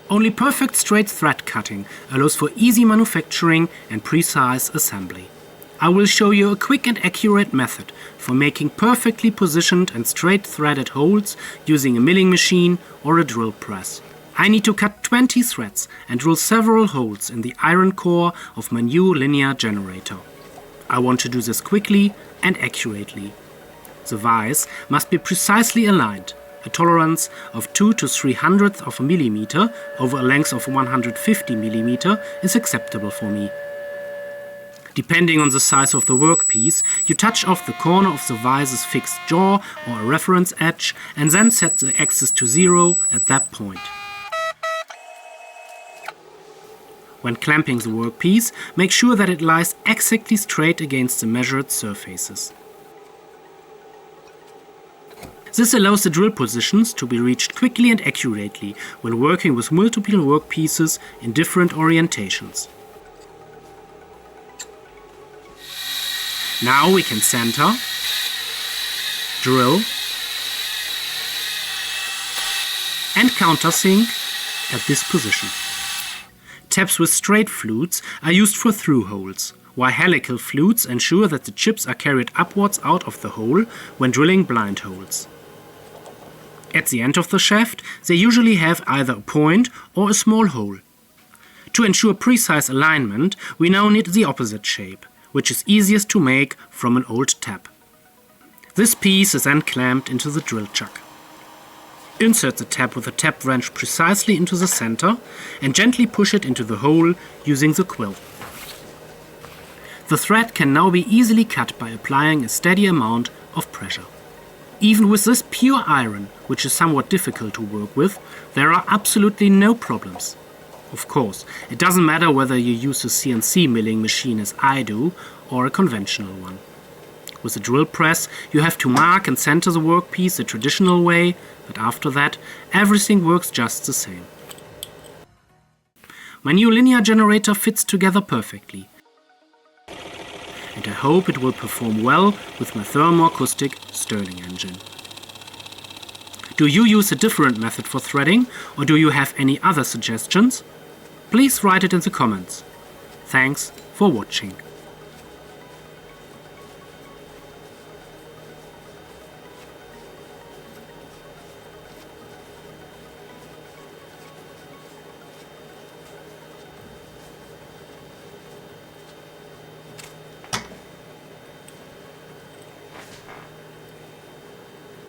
Only perfect straight thread cutting allows for easy manufacturing and precise assembly. I will show you a quick and accurate method for making perfectly positioned and straight threaded holes using a milling machine or a drill press. I need to cut 20 threads and drill several holes in the iron core of my new linear generator. I want to do this quickly and accurately. The vise must be precisely aligned. A tolerance of 2 to 300ths of a millimeter over a length of 150 millimeter is acceptable for me. Depending on the size of the workpiece, you touch off the corner of the vise's fixed jaw or a reference edge and then set the axis to 0 at that point. When clamping the workpiece, make sure that it lies exactly straight against the measured surfaces. This allows the drill positions to be reached quickly and accurately when working with multiple workpieces in different orientations. Now we can center, drill and countersink at this position. Taps with straight flutes are used for through holes, while helical flutes ensure that the chips are carried upwards out of the hole when drilling blind holes. At the end of the shaft, they usually have either a point or a small hole. To ensure precise alignment, we now need the opposite shape, which is easiest to make from an old tap. This piece is then clamped into the drill chuck. Insert the tap with a tap wrench precisely into the center and gently push it into the hole using the quill. The thread can now be easily cut by applying a steady amount of pressure. Even with this pure iron, which is somewhat difficult to work with, there are absolutely no problems. Of course, it doesn't matter whether you use a CNC milling machine as I do or a conventional one. With a drill press, you have to mark and center the workpiece the traditional way, but after that, everything works just the same. My new linear generator fits together perfectly, and I hope it will perform well with my thermoacoustic Stirling engine. Do you use a different method for threading, or do you have any other suggestions? Please write it in the comments. Thanks for watching.